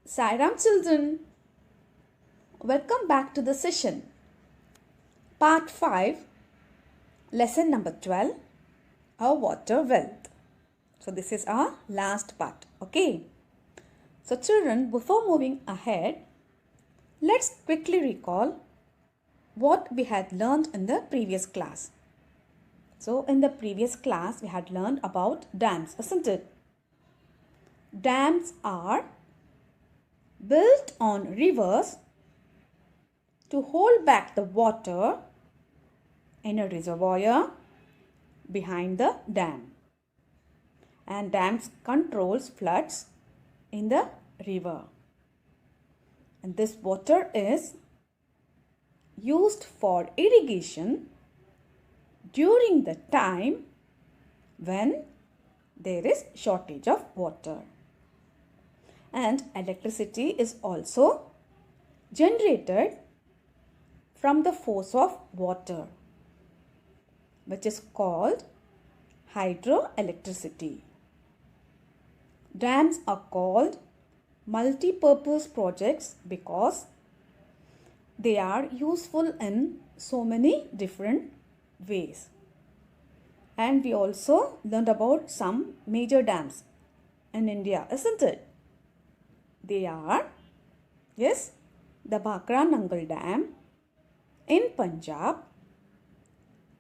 Sairam children, welcome back to the session. Part 5, lesson number 12, our water wealth. So this is our last part, okay? So children, before moving ahead, let's quickly recall what we had learned in the previous class. So in the previous class, we had learned about dams, isn't it? Dams are built on rivers to hold back the water in a reservoir behind the dam. And dams controls floods in the river. And this water is used for irrigation during the time when there is shortage of water. And electricity is also generated from the force of water, which is called hydroelectricity. Dams are called multi-purpose projects because they are useful in so many different ways. And we also learned about some major dams in India, isn't it? They are, yes, the Bhakra Nangal Dam in Punjab,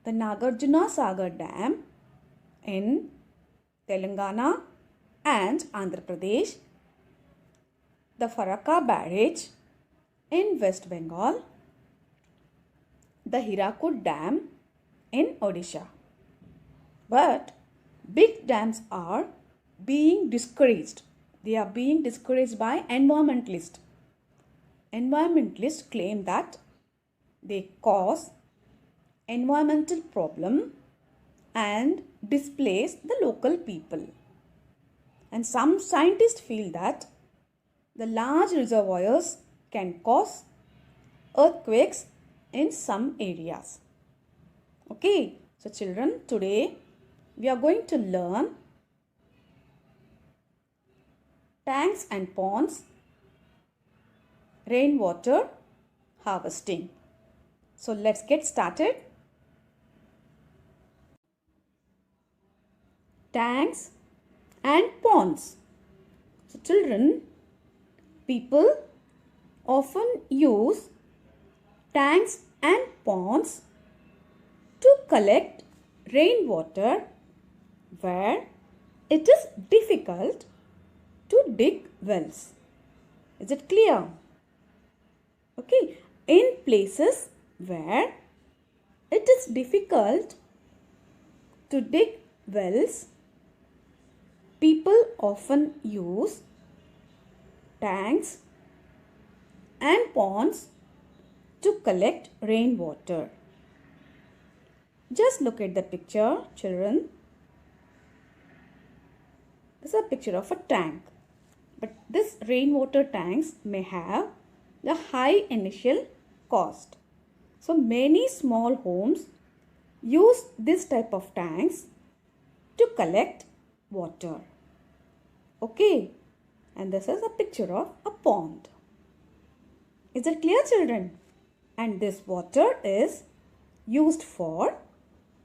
the Nagarjuna Sagar Dam in Telangana and Andhra Pradesh, the Farakka Barrage in West Bengal, the Hirakud Dam in Odisha. But big dams are being discouraged. They are being discouraged by environmentalists. Environmentalists claim that they cause environmental problem and displace the local people. And some scientists feel that the large reservoirs can cause earthquakes in some areas. Okay, so children, today we are going to learn tanks and ponds, rainwater harvesting. So let's get started. Tanks and ponds. So children, people often use tanks and ponds to collect rainwater where it is difficult to dig wells. Is it clear? Okay. In places where it is difficult to dig wells, people often use tanks and ponds to collect rainwater. Just look at the picture, children. This is a picture of a tank. But this rainwater tanks may have the high initial cost. So many small homes use this type of tanks to collect water. Okay. And this is a picture of a pond. Is it clear, children? And this water is used for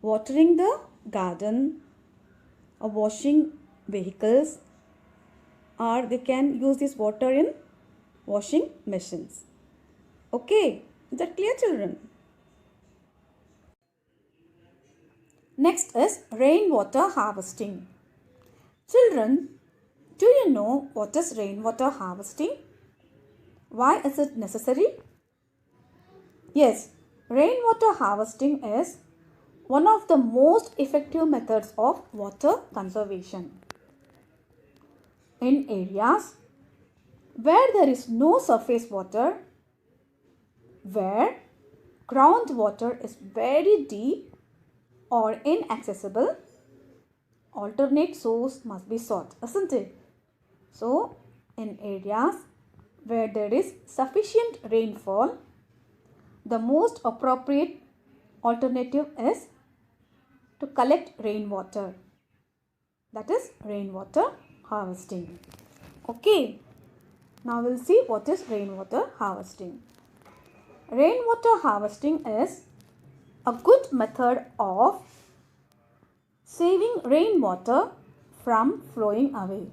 watering the garden or washing vehicles, or they can use this water in washing machines. Okay, is that clear, children? Next is rainwater harvesting. Children, do you know what is rainwater harvesting? Why is it necessary? Yes, rainwater harvesting is one of the most effective methods of water conservation. In areas where there is no surface water, where groundwater is very deep or inaccessible, alternate source must be sought, isn't it? So, in areas where there is sufficient rainfall, the most appropriate alternative is to collect rainwater. That is rainwater harvesting. Okay. Now we'll see what is rainwater harvesting. Rainwater harvesting is a good method of saving rainwater from flowing away.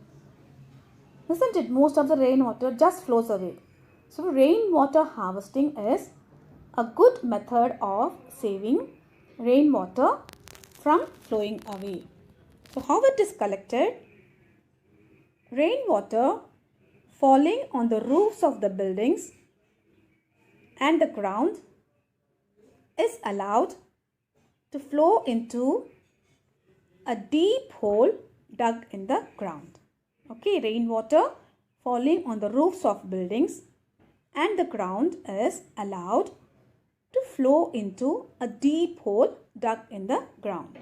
Isn't it? Most of the rainwater just flows away. So rainwater harvesting is a good method of saving rainwater from flowing away. So how it is collected? Rainwater falling on the roofs of the buildings and the ground is allowed to flow into a deep hole dug in the ground. Okay, rainwater falling on the roofs of buildings and the ground is allowed to flow into a deep hole dug in the ground.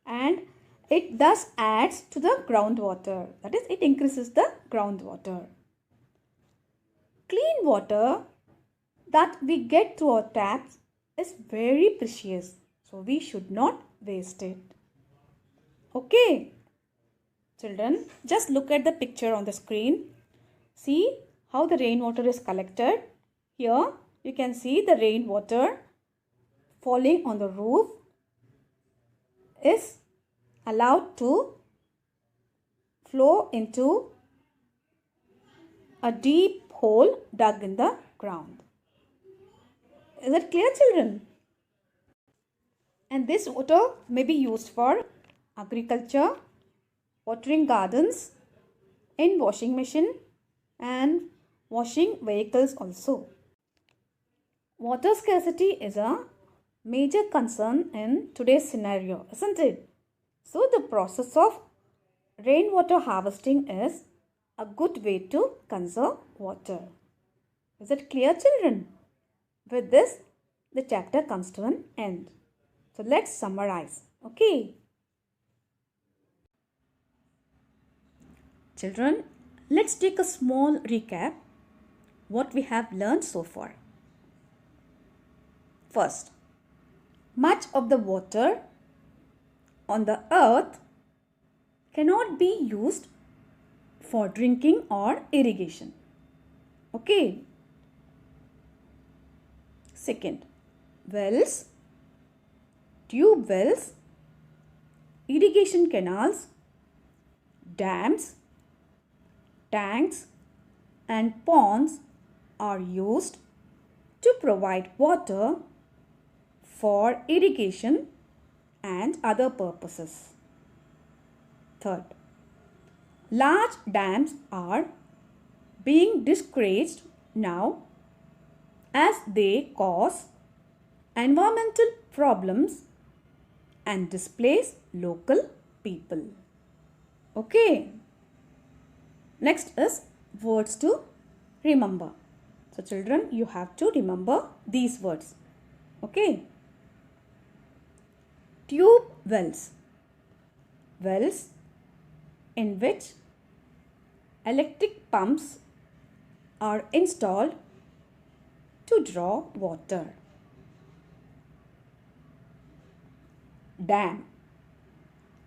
And it thus adds to the groundwater. That is, it increases the groundwater. Clean water that we get through our taps is very precious. So we should not waste it. Okay. Children, just look at the picture on the screen. See how the rainwater is collected. Here you can see the rainwater falling on the roof is allowed to flow into a deep hole dug in the ground. Is it clear, children? And this water may be used for agriculture, watering gardens, in washing machine and washing vehicles also. Water scarcity is a major concern in today's scenario, isn't it? So the process of rainwater harvesting is a good way to conserve water. Is it clear, children? With this, the chapter comes to an end. So let's summarize. Okay. Children, let's take a small recap what we have learned so far. First, much of the water on the earth cannot be used for drinking or irrigation. Okay. Second, wells, tube wells, irrigation canals, dams, tanks and ponds are used to provide water for irrigation and other purposes. Third, large dams are being discouraged now as they cause environmental problems and displace local people. Okay. Next is words to remember. So children, you have to remember these words. Okay. Tube wells. Wells in which electric pumps are installed to draw water. Dam.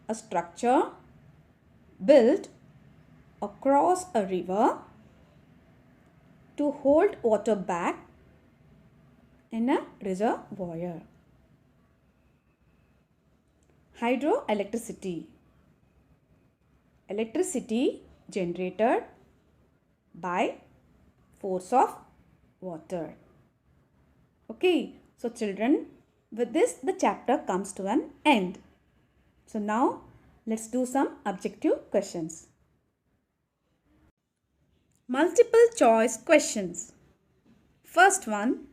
A structure built across a river to hold water back in a reservoir. Hydroelectricity. Electricity generated by force of water. Okay, so children, with this the chapter comes to an end. So now let's do some objective questions. Multiple choice questions. First one,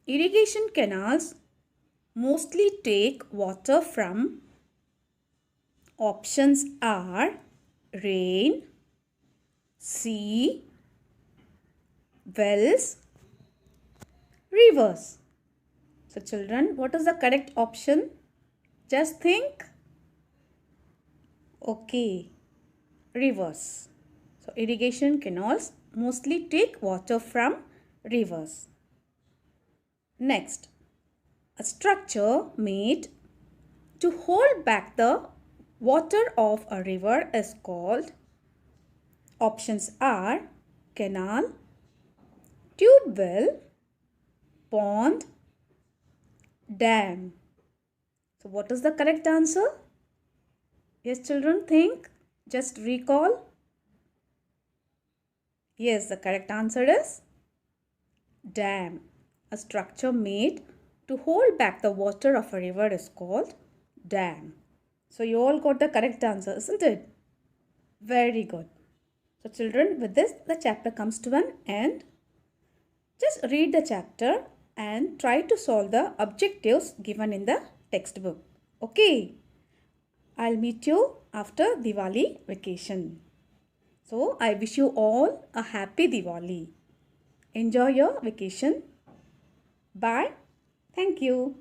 irrigation canals mostly take water from. Options are rain, sea, wells, rivers. So children, what is the correct option? Just think. Okay, rivers. So irrigation canals mostly take water from rivers. Next, a structure made to hold back the water of a river is called. Options are canal, tube well, pond, dam. So what is the correct answer? Yes, children, think. Just recall. Yes, the correct answer is dam. A structure made to hold back the water of a river is called dam. So you all got the correct answer, isn't it? Very good. So children, with this, the chapter comes to an end. Just read the chapter and try to solve the objectives given in the textbook. Okay. I'll meet you after Diwali vacation. So I wish you all a happy Diwali. Enjoy your vacation. Bye. Thank you.